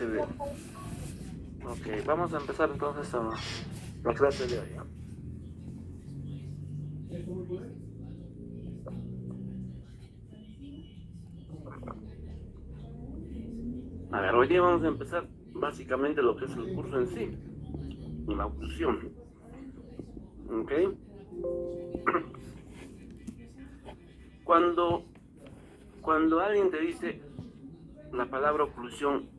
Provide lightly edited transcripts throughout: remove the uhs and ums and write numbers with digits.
excelente. Ok, vamos a empezar entonces la clase de hoy, ¿no? A ver, hoy día vamos a empezar básicamente lo que es el curso en sí, la oclusión. ¿Ok? Cuando alguien te dice la palabra oclusión,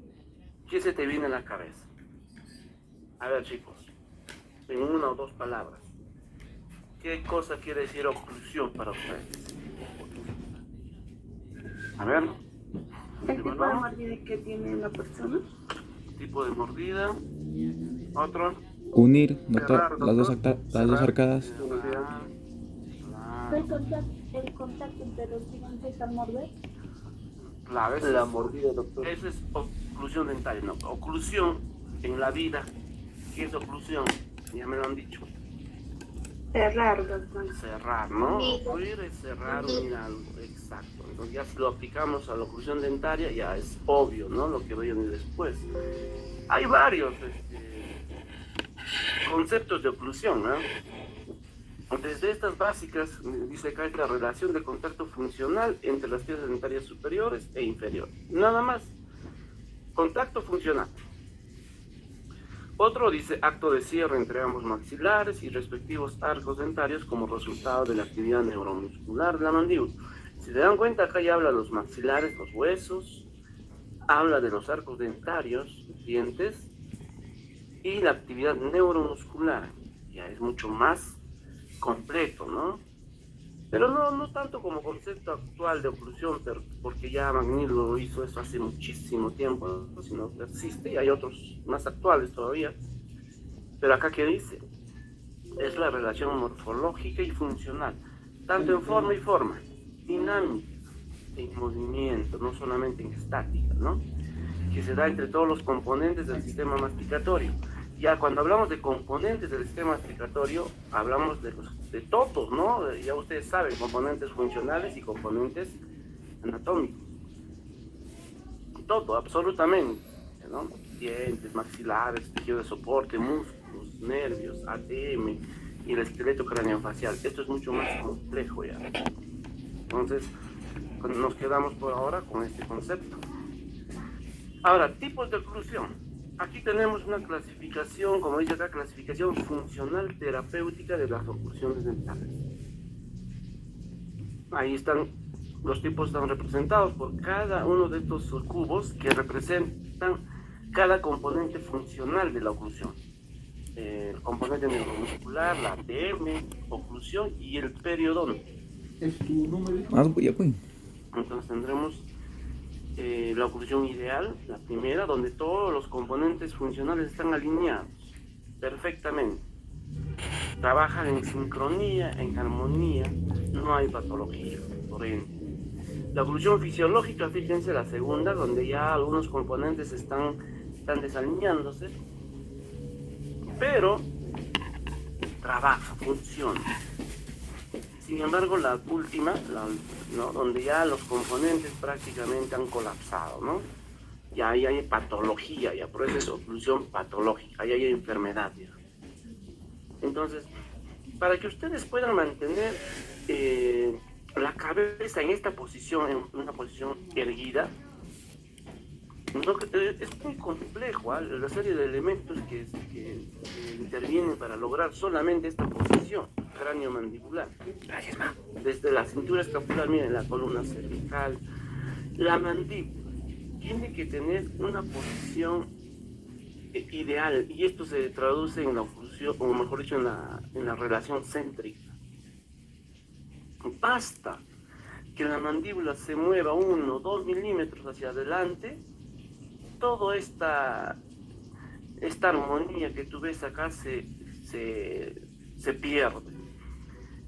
¿qué se te viene a la cabeza? A ver, chicos, en una o dos palabras, ¿qué cosa quiere decir oclusión para ustedes? A ver, ¿El tipo de mordida que tiene la persona? tipo de mordida, otro, Unir, doctor, cerrar, las dos, doctor, las dos cerrar, arcadas. cerrar, El contacto entre los dientes al morder. claro, La mordida, doctor. esa es oclusión dentaria, ¿no? Oclusión en la vida, ¿qué es oclusión? Ya me lo han dicho. Cerrar, doctor. Cerrar, ¿no? Ocluir es cerrar, unir algo, exacto. Entonces ya si lo aplicamos a la oclusión dentaria, ya es obvio, ¿no? Lo que viene después. Hay varios conceptos de oclusión, ¿no? Desde estas básicas, dice acá, es la relación de contacto funcional entre las piezas dentarias superiores e inferiores. Nada más. Contacto funcional. Otro dice acto de cierre entre ambos maxilares y respectivos arcos dentarios como resultado de la actividad neuromuscular de la mandíbula. Si se dan cuenta, acá ya habla de los maxilares, los huesos, habla de los arcos dentarios, dientes, y la actividad neuromuscular. Ya es mucho más completo, ¿no? Pero no tanto como concepto actual de oclusión, porque ya McNeil lo hizo eso hace muchísimo tiempo, ¿no? Sino persiste y hay otros más actuales todavía. Pero acá, ¿qué dice? Es la relación morfológica y funcional, tanto en forma y forma, dinámica, en movimiento, no solamente en estática, ¿no? Que se da entre todos los componentes del sistema masticatorio. Ya cuando hablamos de componentes del sistema masticatorio, hablamos de todos, ¿no? Ya ustedes saben, componentes funcionales y componentes anatómicos. Todo, absolutamente, ¿no? Dientes, maxilares, tejido de soporte, músculos, nervios, ATM y el esqueleto craneofacial. Esto es mucho más complejo ya. Entonces, nos quedamos por ahora con este concepto. Ahora, tipos de oclusión. Aquí tenemos una clasificación, como dice acá, clasificación funcional terapéutica de las oclusiones dentales. Ahí están, los tipos están representados por cada uno de estos cubos que representan cada componente funcional de la oclusión. El componente neuromuscular, la ATM, oclusión y el periodonto. ¿Es tu número? Entonces tendremos la oclusión ideal, la primera, donde todos los componentes funcionales están alineados perfectamente. Trabajan en sincronía, en armonía, no hay patología, por ende. La oclusión fisiológica, fíjense, la segunda, donde ya algunos componentes están desalineándose, pero trabaja, funciona. Sin embargo, la última, ¿no? Donde ya los componentes prácticamente han colapsado, ¿no? Ya ahí hay patología, ya por eso es oclusión patológica, ahí hay enfermedad ya. Entonces, para que ustedes puedan mantener la cabeza en esta posición, en una posición erguida, no, es muy complejo, ¿eh? La serie de elementos que intervienen para lograr solamente esta posición cráneo-mandibular. Desde la cintura escapular, miren, la columna cervical, la mandíbula tiene que tener una posición ideal, y esto se traduce en la oclusión, o mejor dicho, en la relación céntrica. Basta que la mandíbula se mueva 1 o 2 milímetros hacia adelante, toda esta armonía que tú ves acá se pierde.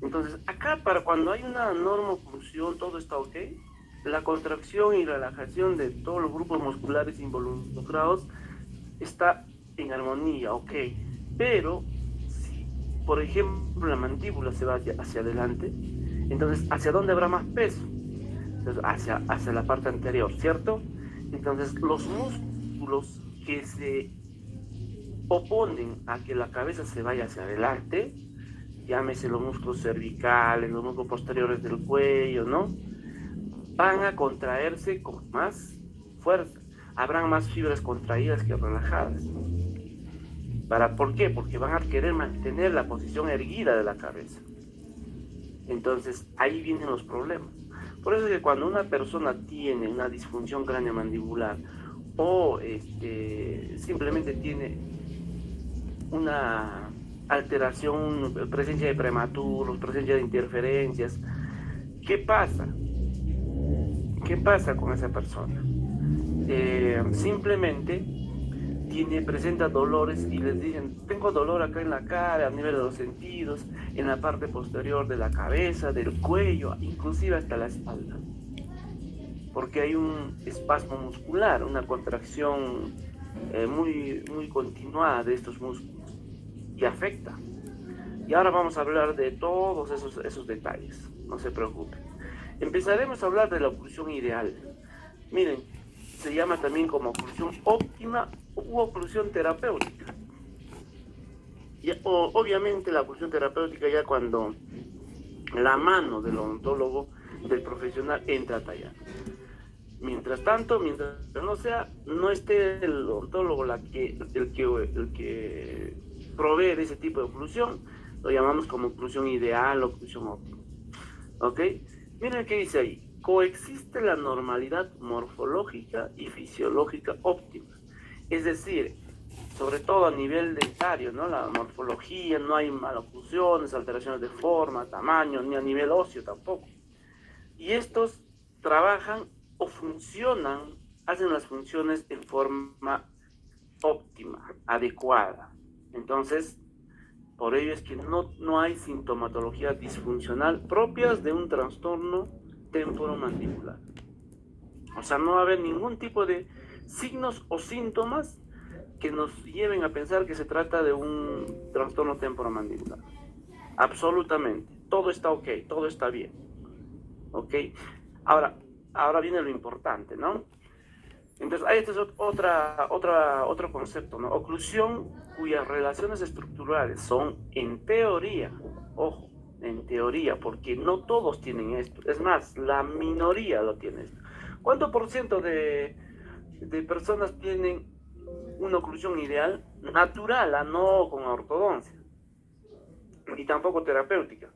Entonces, acá para cuando hay una normoclusión, todo está ok. La contracción y relajación de todos los grupos musculares involucrados está en armonía, ok. Pero, si, por ejemplo, la mandíbula se va hacia adelante, entonces, ¿hacia dónde habrá más peso? Entonces, hacia la parte anterior, ¿cierto? Entonces, los músculos que se oponen a que la cabeza se vaya hacia adelante, llámese los músculos cervicales, los músculos posteriores del cuello, ¿no? Van a contraerse con más fuerza. Habrán más fibras contraídas que relajadas. ¿Por qué? Porque van a querer mantener la posición erguida de la cabeza. Entonces, ahí vienen los problemas. Por eso es que cuando una persona tiene una disfunción craneomandibular o simplemente tiene una alteración, presencia de prematuros, presencia de interferencias, ¿qué pasa? ¿Qué pasa con esa persona? Simplemente presenta dolores y les dicen, tengo dolor acá en la cara, a nivel de los sentidos, en la parte posterior de la cabeza, del cuello, inclusive hasta la espalda. Porque hay un espasmo muscular, una contracción muy continuada de estos músculos y afecta. Y ahora vamos a hablar de todos esos detalles, no se preocupen. Empezaremos a hablar de la oclusión ideal. Miren, se llama también como oclusión óptima u oclusión terapéutica. Obviamente la oclusión terapéutica ya cuando la mano del odontólogo, del profesional, entra a tallar. Mientras tanto, mientras no esté el odontólogo el que provee de ese tipo de oclusión, lo llamamos como oclusión ideal o oclusión óptima. ¿Ok? Miren qué dice ahí. Coexiste la normalidad morfológica y fisiológica óptima. Es decir, sobre todo a nivel dentario, ¿no? La morfología, no hay maloclusiones, alteraciones de forma, tamaño, ni a nivel óseo tampoco. Y estos trabajan o funcionan, hacen las funciones en forma óptima, adecuada. Entonces, por ello es que no hay sintomatología disfuncional propias de un trastorno temporomandibular. O sea, no va a haber ningún tipo de signos o síntomas que nos lleven a pensar que se trata de un trastorno temporomandibular. Absolutamente. Todo está ok, todo está bien. ¿Ok? Ahora viene lo importante, ¿no? Entonces, este es otro concepto, ¿no? Oclusión cuyas relaciones estructurales son, en teoría, ojo, en teoría, porque no todos tienen esto. Es más, la minoría lo tiene esto. ¿Cuánto por ciento de personas tienen una oclusión ideal natural, no con ortodoncia? Y tampoco terapéutica.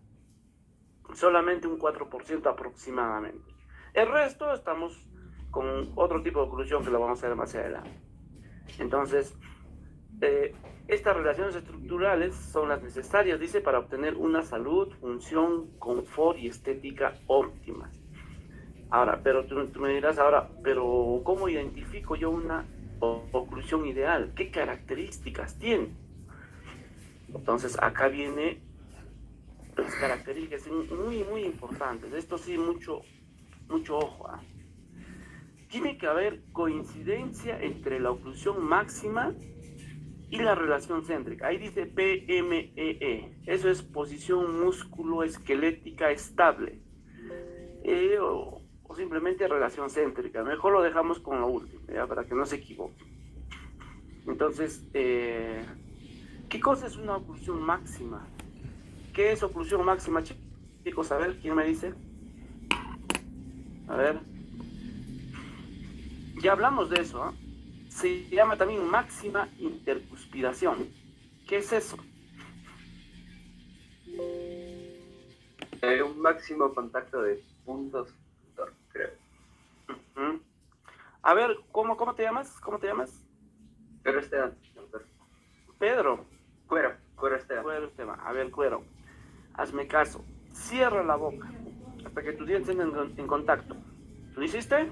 Solamente un 4% aproximadamente. El resto estamos con otro tipo de oclusión que lo vamos a ver más adelante. Entonces, estas relaciones estructurales son las necesarias, dice, para obtener una salud, función, confort y estética óptimas. Ahora, pero tú me dirás pero ¿cómo identifico yo una oclusión ideal? ¿Qué características tiene? Entonces, acá viene las características muy, muy importantes. Esto sí, mucho ojo. Tiene que haber coincidencia entre la oclusión máxima y la relación céntrica. Ahí dice PMEE. Eso es posición músculo-esquelética estable. O simplemente relación céntrica. Mejor lo dejamos con lo último, ¿ya? Para que no se equivoque. Entonces, ¿qué cosa es una oclusión máxima? ¿Qué es oclusión máxima, chicos? A ver, ¿quién me dice? A ver. Ya hablamos de eso, ¿eh? Se llama también máxima intercuspiración. ¿Qué es eso? Un máximo contacto de puntos, creo. Uh-huh. A ver, ¿cómo te llamas? ¿Cómo te llamas? Cuero Esteban. Pedro. Cuero Esteban. Cuero Esteban. A ver, Cuero. Hazme caso. Cierra la boca hasta que tus dientes entren en contacto. ¿Lo hiciste?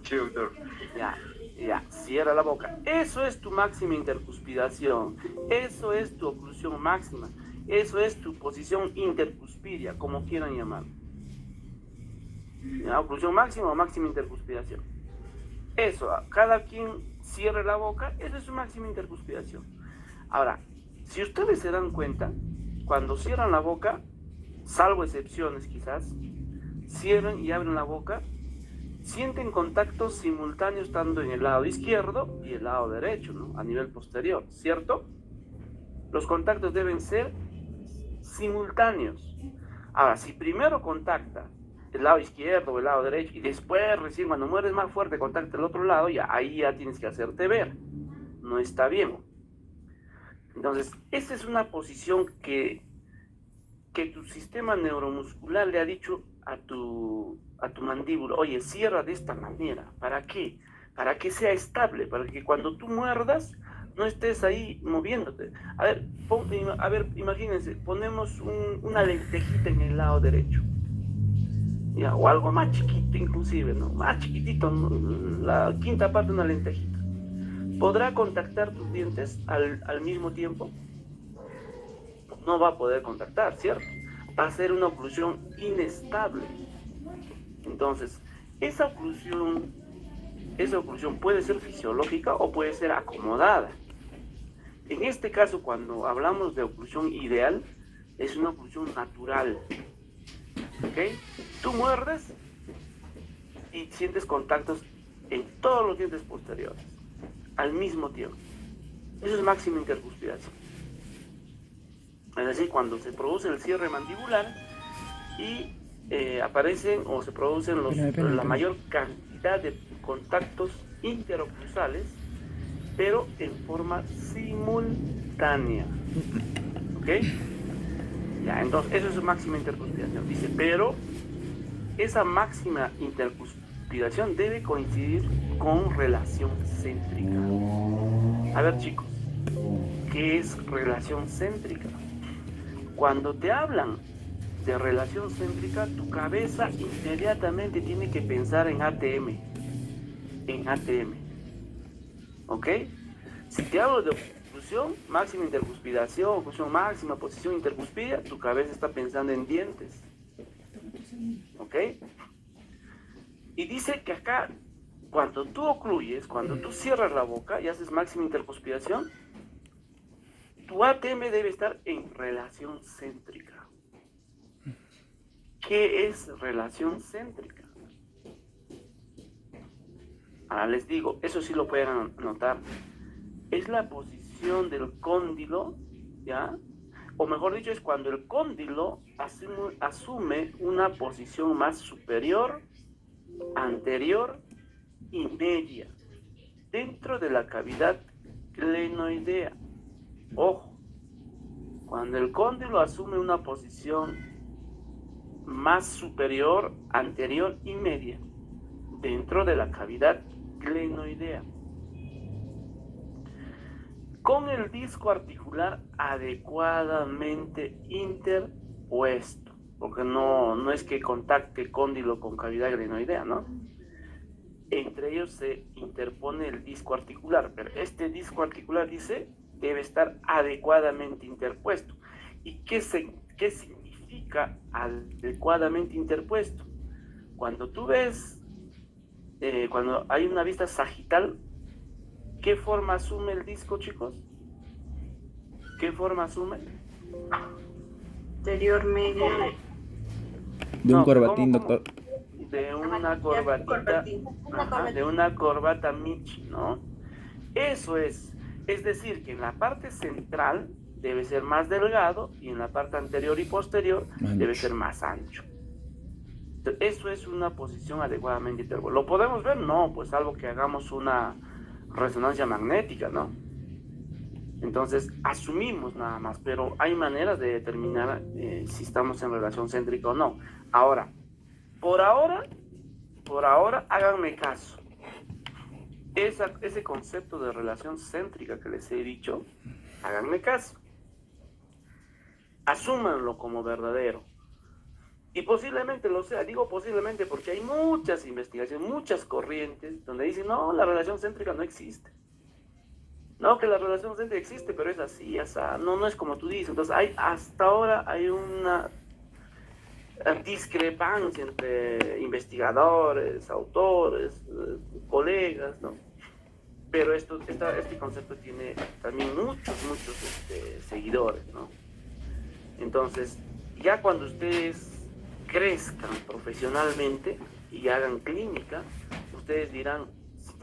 Sí, doctor. Ya, cierra la boca. Eso es tu máxima intercuspiración. Eso es tu oclusión máxima. Eso es tu posición intercuspidia, como quieran llamarlo. ¿Ya? Oclusión máxima o máxima intercuspiración. Eso, cada quien cierre la boca, eso es su máxima intercuspiración. Ahora, si ustedes se dan cuenta, cuando cierran la boca, salvo excepciones quizás, cierran y abren la boca, sienten contactos simultáneos tanto en el lado izquierdo y el lado derecho, ¿no? A nivel posterior, ¿cierto? Los contactos deben ser simultáneos. Ahora, si primero contacta el lado izquierdo o el lado derecho y después recién cuando mueres más fuerte contacta el otro lado, ya ahí ya tienes que hacerte ver. No está bien. Entonces, esta es una posición que tu sistema neuromuscular le ha dicho a tu mandíbula, oye, cierra de esta manera. ¿Para qué? Para que sea estable, para que cuando tú muerdas no estés ahí moviéndote. A ver, imagínense, ponemos una lentejita en el lado derecho, ya, o algo más chiquito inclusive, ¿no? Más chiquitito, la quinta parte de una lentejita. ¿Podrá contactar tus dientes al mismo tiempo? No va a poder contactar, ¿cierto? Va a ser una oclusión inestable. Entonces, esa oclusión puede ser fisiológica o puede ser acomodada. En este caso, cuando hablamos de oclusión ideal, es una oclusión natural. ¿Ok? Tú muerdes y sientes contactos en todos los dientes posteriores al mismo tiempo. Eso es máxima intercuspidación. Es decir, cuando se produce el cierre mandibular y aparecen o se producen la mayor cantidad de contactos interoclusales, pero en forma simultánea. ¿Ok? Ya, entonces, eso es máxima intercuspidación. Dice, pero esa máxima intercuspidación debe coincidir con relación céntrica. A ver, chicos, ¿qué es relación céntrica? Cuando te hablan de relación céntrica, tu cabeza inmediatamente tiene que pensar en ATM. En ATM. ¿Ok? Si te hablo de oclusión, máxima intercuspidación, oclusión máxima, posición intercuspida, tu cabeza está pensando en dientes. ¿Ok? Y dice que acá, cuando tú ocluyes, cuando tú cierras la boca y haces máxima intercuspidación, tu ATM debe estar en relación céntrica. ¿Qué es relación céntrica? Ahora les digo, eso sí lo pueden notar. Es la posición del cóndilo, ¿ya? O mejor dicho, es cuando el cóndilo asume una posición más superior, anterior y media dentro de la cavidad glenoidea. Ojo, cuando el cóndilo asume una posición más superior, anterior y media dentro de la cavidad glenoidea, con el disco articular adecuadamente interpuesto, porque no es que contacte cóndilo con cavidad glenoidea, ¿no? Entre ellos se interpone el disco articular, pero este disco articular, dice, debe estar adecuadamente interpuesto. ¿Y qué significa adecuadamente interpuesto? Cuando tú ves, cuando hay una vista sagital, ¿qué forma asume el disco, chicos? ¿Qué forma asume? Anterior, medio. De un No, corbatín, ¿cómo? doctor. De una corbatita, ajá, de una corbata Michi, ¿no? Eso es decir, que en la parte central debe ser más delgado y en la parte anterior y posterior debe ser más ancho. Entonces, eso es una posición adecuadamente interpuesta. ¿Lo podemos ver? No, pues salvo que hagamos una resonancia magnética, ¿no? Entonces, asumimos nada más, pero hay maneras de determinar si estamos en relación céntrica o no. Ahora, por ahora, háganme caso. Ese concepto de relación céntrica que les he dicho, háganme caso. Asúmanlo como verdadero. Y posiblemente lo sea, digo posiblemente porque hay muchas investigaciones, muchas corrientes donde dicen, no, la relación céntrica no existe. No, que la relación céntrica existe, pero es así, no es como tú dices. Entonces, hasta ahora hay una discrepancia entre investigadores, autores, colegas, ¿no? Pero este concepto tiene también muchos seguidores, ¿no? Entonces, ya cuando ustedes crezcan profesionalmente, y hagan clínica, ustedes dirán si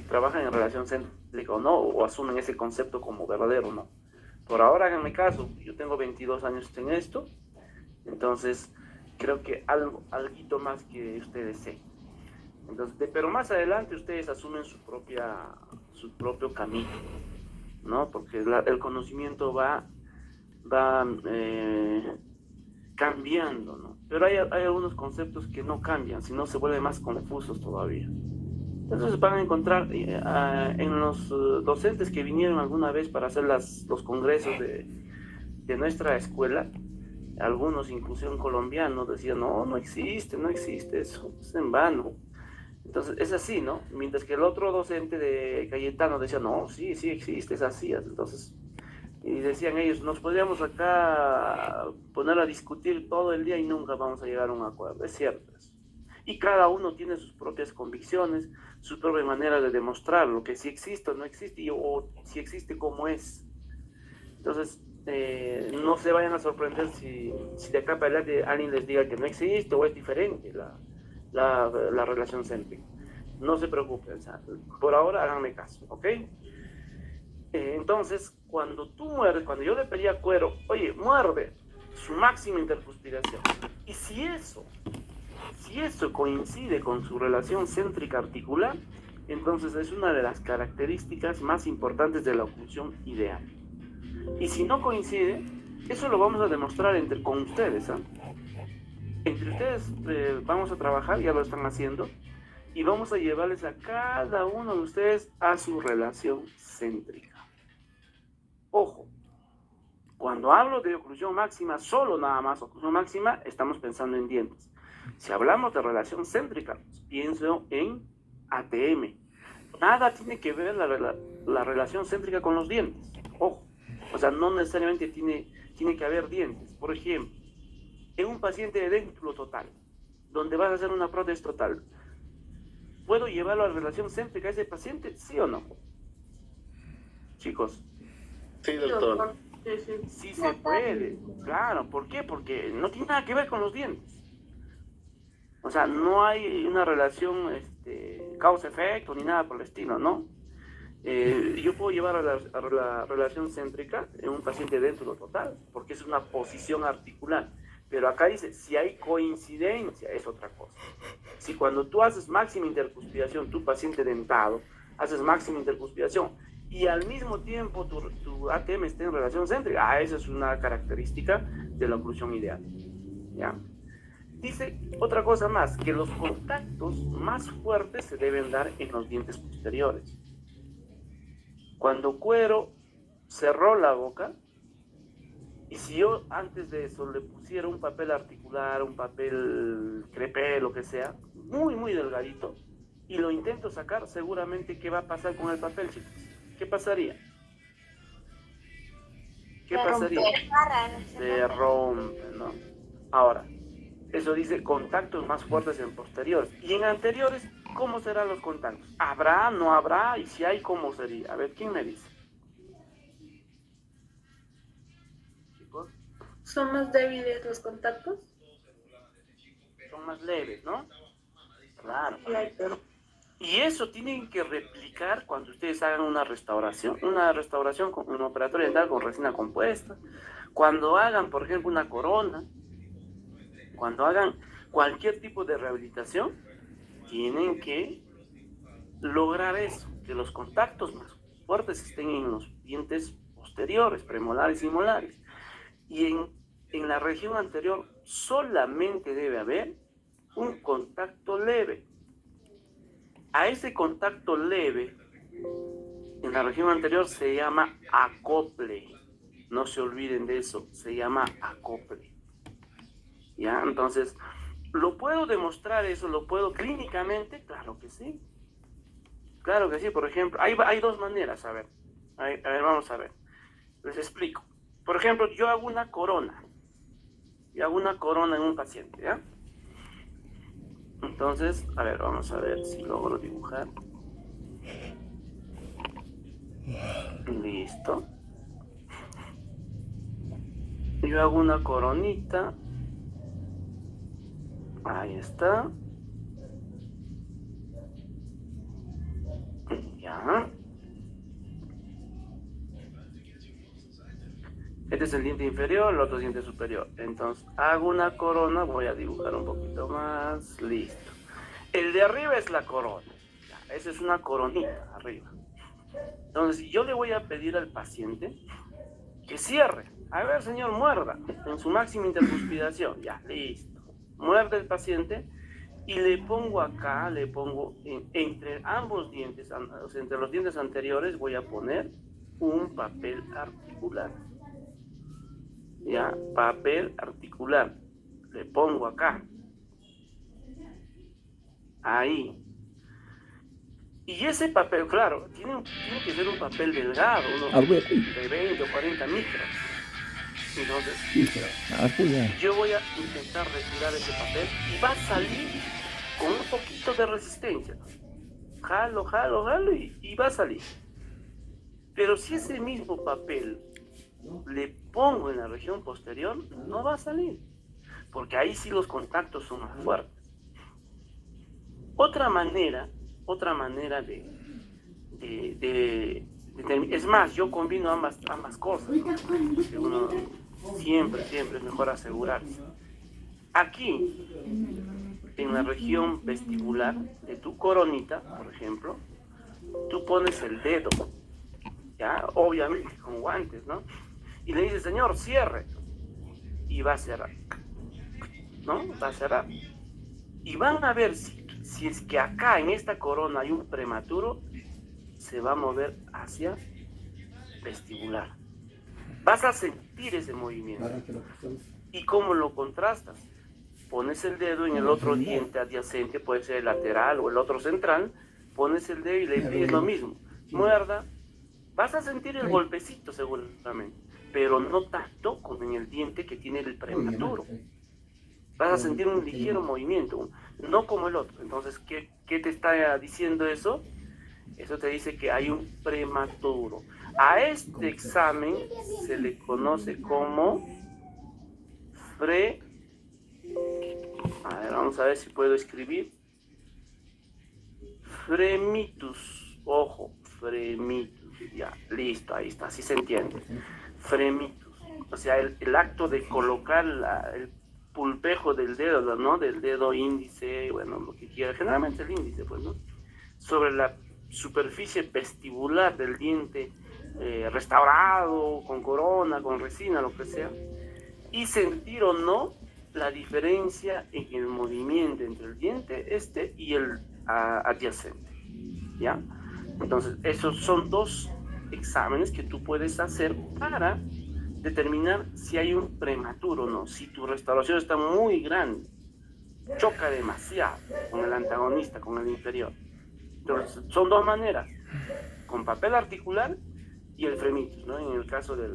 trabajan en relación céntrica o no, o asumen ese concepto como verdadero o no. Por ahora háganme caso, yo tengo 22 años en esto, entonces creo que algo más que ustedes sé. Entonces, pero más adelante ustedes asumen su propio camino, ¿no? Porque el conocimiento va cambiando, ¿no? Pero hay algunos conceptos que no cambian, sino se vuelven más confusos todavía. Entonces van a encontrar en los docentes que vinieron alguna vez para hacer los congresos de nuestra escuela, algunos, incluso un colombiano, decían, no existe eso, es en vano. Entonces es así, ¿no? Mientras que el otro docente de Cayetano decía, no, sí existe, es así. Entonces, y decían ellos, nos podríamos acá poner a discutir todo el día y nunca vamos a llegar a un acuerdo. Es cierto eso. Y cada uno tiene sus propias convicciones, su propia manera de demostrar lo que sí existe o no existe, o si existe, cómo es. Entonces, no se vayan a sorprender si de acá para adelante alguien les diga que no existe o es diferente la relación céntrica. No se preocupen, o sea, por ahora háganme caso, ¿ok? Entonces, cuando tú muerdes, cuando yo le pedí a Cuero, oye, muerde, su máxima intercuspiración. Y si eso coincide con su relación céntrica articular, entonces es una de las características más importantes de la oclusión ideal. Y si no coincide, eso lo vamos a demostrar con ustedes, ¿eh? Entre ustedes vamos a trabajar, ya lo están haciendo, y vamos a llevarles a cada uno de ustedes a su relación céntrica. Ojo, cuando hablo de oclusión máxima, solo nada más oclusión máxima, estamos pensando en dientes. Si hablamos de relación céntrica, pienso en ATM. Nada tiene que ver la relación céntrica con los dientes. Ojo, o sea, no necesariamente tiene que haber dientes. Por ejemplo, en un paciente de dentro total, donde vas a hacer una prótesis total, ¿puedo llevarlo a la relación céntrica a ese paciente? ¿Sí o no? Chicos. Sí, doctor. Sí se puede, claro. ¿Por qué? Porque no tiene nada que ver con los dientes. O sea, no hay una relación causa-efecto ni nada por el estilo, ¿no? Yo puedo llevar a la relación céntrica en un paciente dentro total, porque es una posición articular. Pero acá dice, si hay coincidencia, es otra cosa. Si cuando tú haces máxima intercuspiración, tu paciente dentado, haces máxima intercuspiración, y al mismo tiempo tu ATM está en relación céntrica, esa es una característica de la oclusión ideal. ¿Ya? Dice otra cosa más, que los contactos más fuertes se deben dar en los dientes posteriores. Cuando Cuero cerró la boca, y si yo antes de eso le pusiera un papel articular, un papel crepé, lo que sea, muy, muy delgadito, y lo intento sacar, seguramente, ¿qué va a pasar con el papel, chicos? ¿Qué pasaría? ¿Qué pasaría? Se rompe, ¿no? Ahora, eso dice contactos más fuertes en posteriores. Y en anteriores, ¿cómo serán los contactos? ¿Habrá, no habrá? Y si hay, ¿cómo sería? A ver, ¿quién me dice? Chicos. ¿Son más débiles los contactos? Son más leves, ¿no? Claro. Sí, pero... Y eso tienen que replicar cuando ustedes hagan una restauración con un operatorio dental con resina compuesta, cuando hagan, por ejemplo, una corona, cuando hagan cualquier tipo de rehabilitación, tienen que lograr eso, que los contactos más fuertes estén en los dientes posteriores, premolares y molares. Y en la región anterior solamente debe haber un contacto leve. A ese contacto leve, en la región anterior, se llama acople. No se olviden de eso, se llama acople. ¿Ya? Entonces, ¿lo puedo demostrar eso? ¿Lo puedo clínicamente? Claro que sí. Claro que sí, por ejemplo, hay dos maneras, a ver, vamos a ver. Les explico. Por ejemplo, yo hago una corona. En un paciente, ¿ya? Entonces, a ver, vamos a ver si logro dibujar. Listo. Yo hago una coronita. Ahí está. Ya. Este es el diente inferior, el otro diente superior. Entonces, hago una corona, voy a dibujar un poquito más. Listo. El de arriba es la corona. Ya, esa es una coronita arriba. Entonces, yo le voy a pedir al paciente que cierre. A ver, señor, muerda en su máxima intercuspidación. Ya, listo. Muerde el paciente y le pongo acá, entre ambos dientes, o sea, entre los dientes anteriores, voy a poner un papel articular. Ya, papel articular. Le pongo acá. Ahí. Y ese papel, claro, tiene que ser un papel delgado, de 20 o 40 micras. Entonces, yo voy a intentar retirar ese papel y va a salir con un poquito de resistencia. Jalo y va a salir. Pero si ese mismo papel le pongo en la región posterior, no va a salir. Porque ahí sí los contactos son más fuertes. Otra manera es más, yo combino ambas cosas, ¿no? Porque uno siempre es mejor asegurarse. Aquí, en la región vestibular de tu coronita, por ejemplo, tú pones el dedo, ya, obviamente con guantes, ¿no? Y le dices, señor, cierre. Y va a cerrar, ¿no? Va a cerrar. Y van a ver si es que acá en esta corona hay un prematuro, se va a mover hacia vestibular. Vas a sentir ese movimiento. ¿Y cómo lo contrastas? Pones el dedo en el otro diente adyacente, puede ser el lateral o el otro central, pones el dedo y le pides lo mismo. Muerda, vas a sentir el golpecito seguramente, pero no tanto como en el diente que tiene el prematuro. Vas a sentir un ligero movimiento, no como el otro. Entonces, ¿qué te está diciendo eso? Eso te dice que hay un prematuro. A este examen se le conoce como a ver, vamos a ver si puedo escribir. Fremitus. Ojo, fremitus. Ya, listo, ahí está, así se entiende. Fremitus. O sea, el acto de colocar el pulpejo del dedo, ¿no? Del dedo índice, bueno, lo que quiera, generalmente el índice, pues, ¿no? Sobre la superficie vestibular del diente restaurado, con corona, con resina, lo que sea, y sentir o no la diferencia en el movimiento entre el diente y el adyacente, ¿ya? Entonces, esos son dos exámenes que tú puedes hacer para determinar si hay un prematuro o no. Si tu restauración está muy grande, choca demasiado con el antagonista, con el inferior. Entonces, son dos maneras, con papel articular y el fremitus, ¿no? En el caso de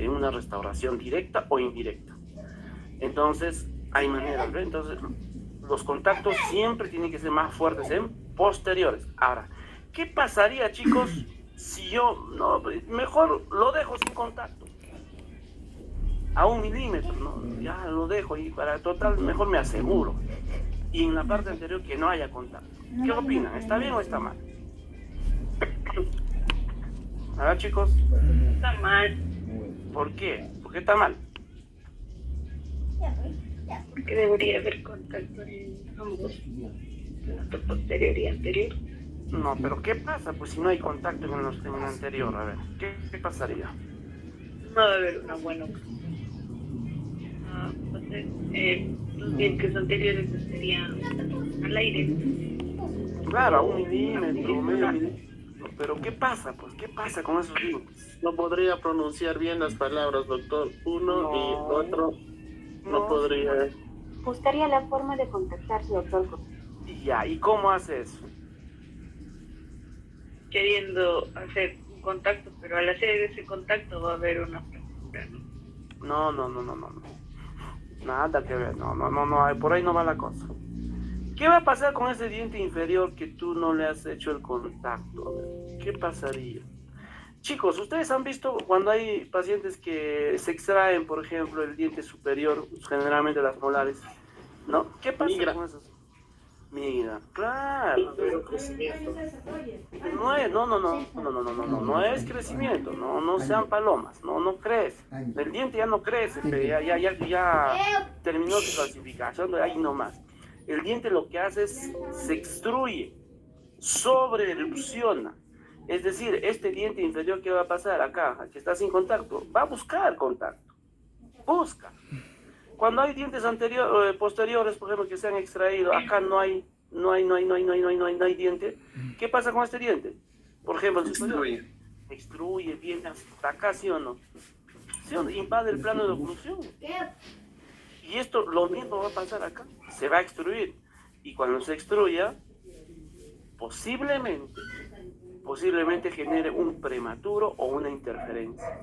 una restauración directa o indirecta. Entonces, hay maneras, ¿ves? Entonces, los contactos siempre tienen que ser más fuertes en posteriores. Ahora, ¿qué pasaría, chicos, si yo, no, mejor lo dejo sin contacto? A 1 milímetro, ¿no? Ya lo dejo y para total, mejor me aseguro. Y en la parte anterior que no haya contacto. ¿Qué opinan? ¿Está bien o está mal? A ver, chicos. Está mal. ¿Por qué? ¿Por qué está mal? Porque debería haber contacto en ambos, tanto posterior y anterior. No, pero ¿qué pasa? Pues si no hay contacto en el anterior, a ver, ¿qué pasaría? No va a haber una buena los dientes anteriores estarían al aire. Claro, a 1 milímetro, medio milímetro. Pero ¿qué pasa? Pues, ¿qué pasa con esos dientes? No podría pronunciar bien las palabras, doctor. Uno y otro no podría. Buscaría la forma de contactarse, doctor. Y ya, ¿y cómo hace eso? Queriendo hacer un contacto, pero al hacer ese contacto va a haber una fractura, ¿no? No. Nada que ver, no, por ahí no va la cosa. ¿Qué va a pasar con ese diente inferior que tú no le has hecho el contacto? ¿Qué pasaría? Chicos, ¿ustedes han visto cuando hay pacientes que se extraen, por ejemplo, el diente superior, generalmente las molares, ¿no? ¿Qué pasa con esos? Mira, claro. Pero crecimiento. No es crecimiento, no sean palomas, no crece. El diente ya no crece, ya terminó su clasificación, de ahí nomás. El diente lo que hace es se extruye, sobre erupciona. Es decir, este diente inferior, ¿qué va a pasar acá? Que está sin contacto, va a buscar contacto, busca. Cuando hay dientes posteriores, por ejemplo, que se han extraído, acá no hay diente. ¿Qué pasa con este diente? Por ejemplo, el superior extruye, viene hasta acá, ¿sí o no? ¿Sí o no? Invade el plano de oclusión. Y esto lo mismo va a pasar acá, se va a extruir. Y cuando se extruya, posiblemente genere un prematuro o una interferencia.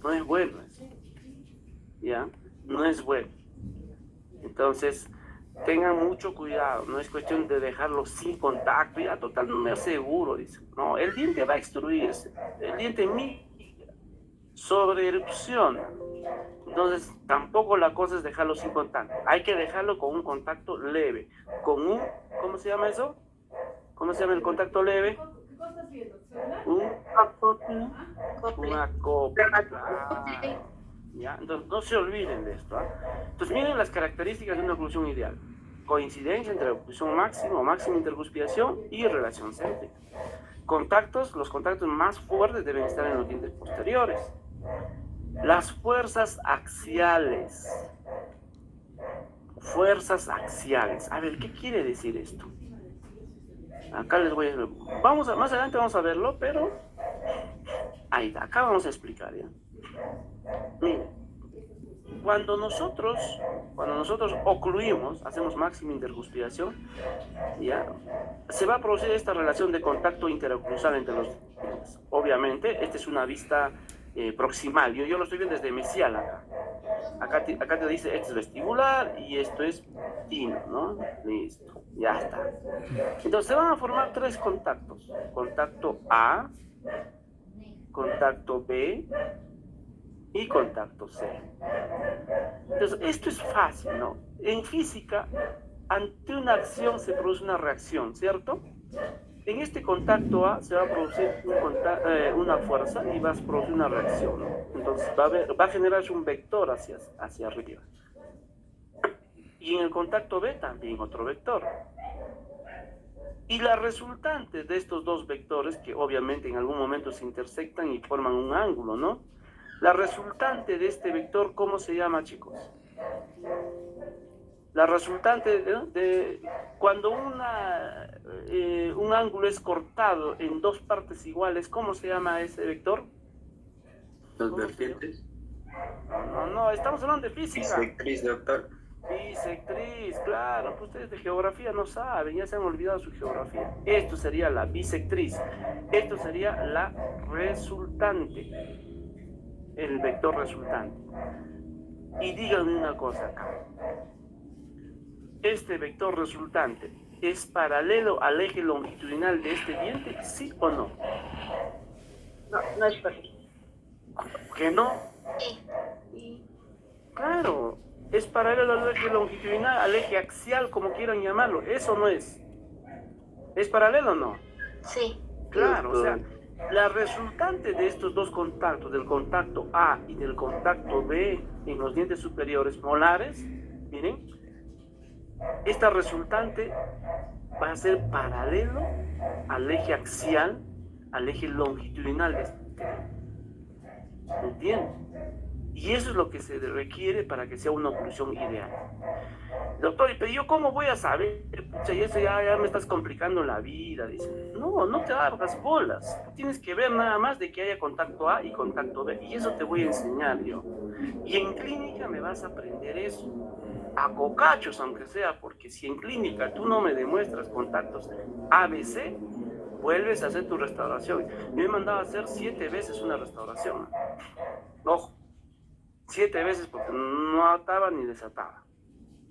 No es bueno eso. ¿Ya? No es bueno. Entonces, tengan mucho cuidado. No es cuestión de dejarlo sin contacto. Ya, total, no me aseguro, dice. No, el diente va a extruirse. El diente migra, sobre erupción. Entonces, tampoco la cosa es dejarlo sin contacto. Hay que dejarlo con un contacto leve. Con un, ¿cómo se llama eso? ¿Cómo se llama el contacto leve? Un acople. Un acople. ¿Ya? Entonces, no se olviden de esto. Entonces, miren las características de una oclusión ideal. Coincidencia entre oclusión máxima o máxima intercuspidación y relación céntrica. Los contactos más fuertes deben estar en los dientes posteriores. Las fuerzas axiales. Fuerzas axiales. A ver, ¿qué quiere decir esto? Acá les voy a... más adelante vamos a verlo, pero... Ahí está, acá vamos a explicar, ¿ya? Miren, cuando nosotros ocluimos, hacemos máxima intercuspidación, ¿ya? Se va a producir esta relación de contacto interoclusal entre los dientes. Obviamente, esta es una vista proximal. Yo lo estoy viendo desde mesial acá. Acá te dice, este es vestibular y esto es tino, ¿no? Listo, ya está. Entonces se van a formar tres contactos. Contacto A, contacto B y contacto C. Entonces, esto es fácil, ¿no? En física, ante una acción se produce una reacción, ¿cierto? En este contacto A se va a producir una fuerza y va a producir una reacción, ¿no? Entonces va a generarse un vector hacia arriba. Y en el contacto B también otro vector. Y la resultante de estos dos vectores, que obviamente en algún momento se intersectan y forman un ángulo, ¿no? La resultante de este vector, ¿cómo se llama, chicos? La resultante de cuando un ángulo es cortado en dos partes iguales, ¿cómo se llama ese vector? Los vertientes. No, estamos hablando de física. Bisectriz, doctor. Bisectriz, claro, pues ustedes de geografía no saben, ya se han olvidado su geografía. Esto sería la bisectriz, esto sería la resultante, el vector resultante. Y díganme una cosa acá. ¿Este vector resultante es paralelo al eje longitudinal de este diente, sí o no? No es paralelo. ¿Que no? Sí. Claro, es paralelo al eje longitudinal, al eje axial, como quieran llamarlo. Eso no es. ¿Es paralelo o no? Sí. Claro, o sea, la resultante de estos dos contactos, del contacto A y del contacto B en los dientes superiores molares, miren, esta resultante va a ser paralelo al eje axial, al eje longitudinal de este diente. ¿Me entienden? Y eso es lo que se requiere para que sea una oclusión ideal. Doctor, pero yo ¿cómo voy a saber? Pucha, y eso ya me estás complicando la vida, dice. No te hagas bolas. Tienes que ver nada más de que haya contacto A y contacto B. Y eso te voy a enseñar yo. Y en clínica me vas a aprender eso. A cocachos, aunque sea, porque si en clínica tú no me demuestras contactos ABC, vuelves a hacer tu restauración. Yo he mandado a hacer 7 veces una restauración. Ojo. 7 veces porque no ataba ni desataba.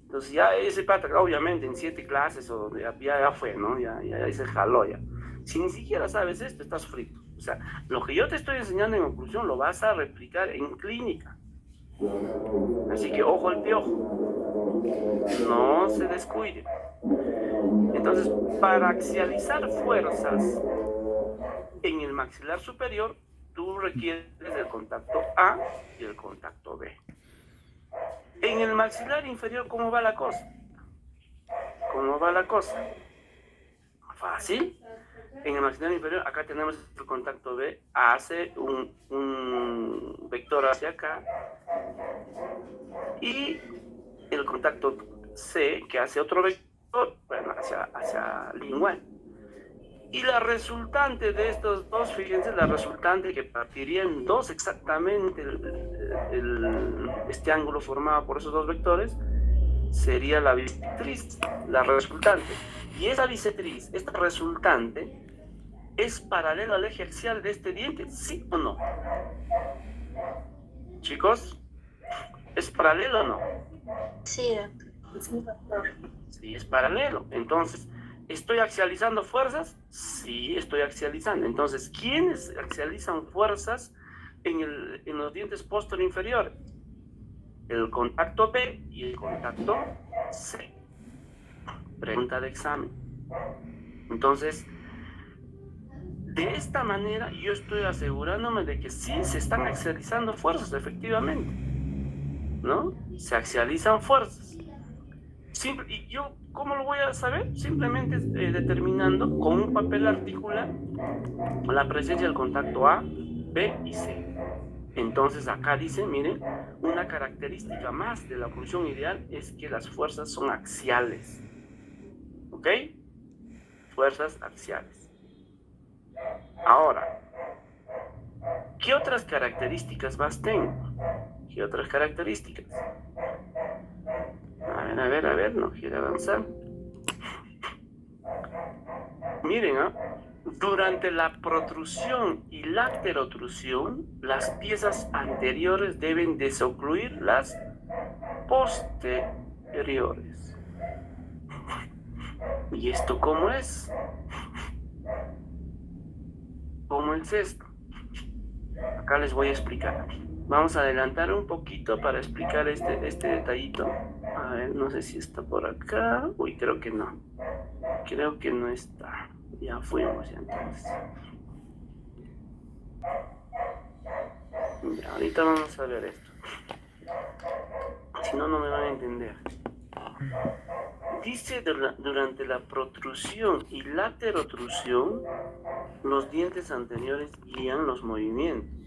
Entonces ya ese pata, obviamente en 7 clases o ya fue, ¿no? Ya se jaló ya. Si ni siquiera sabes esto, estás frito. O sea, lo que yo te estoy enseñando en oclusión lo vas a replicar en clínica. Así que ojo al piojo. No se descuide. Entonces, para axializar fuerzas en el maxilar superior, tú requieres el contacto A y el contacto B. En el maxilar inferior, ¿cómo va la cosa? ¿Cómo va la cosa? Fácil. En el maxilar inferior, acá tenemos el contacto B, hace un vector hacia acá, y el contacto C, que hace otro vector, bueno, hacia lingual. Y la resultante de estos dos, fíjense, la resultante que partiría en dos exactamente, este ángulo formado por esos dos vectores, sería la bisectriz, la resultante. Y esa bisectriz, esta resultante, ¿es paralelo al eje axial de este diente? ¿Sí o no? Chicos, ¿es paralelo o no? Sí, doctor. Sí, es paralelo. Entonces, ¿estoy axializando fuerzas? Sí, estoy axializando. Entonces, ¿quiénes axializan fuerzas en los dientes posterior inferior? El contacto B y el contacto C. Pregunta de examen. Entonces, de esta manera yo estoy asegurándome de que sí se están axializando fuerzas, efectivamente, ¿no? Se axializan fuerzas. ¿Y yo cómo lo voy a saber? Simplemente determinando con un papel articular la presencia del contacto A, B y C. Entonces acá dice, miren, una característica más de la oclusión ideal es que las fuerzas son axiales. ¿Ok? Fuerzas axiales. Ahora, ¿qué otras características más tengo? ¿Qué otras características? A ver, no quiere avanzar. Miren, durante la protrusión y laterotrusión, las piezas anteriores deben desocluir las posteriores. ¿Y esto cómo es? ¿Cómo es esto? Acá les voy a explicar. Vamos a adelantar un poquito para explicar este detallito. A ver, no sé si está por acá. Uy, creo que no. Creo que no está. Ya fuimos ya entonces. Ya, ahorita vamos a ver esto. Si no, no me van a entender. Dice durante la protrusión y laterotrusión, los dientes anteriores guían los movimientos.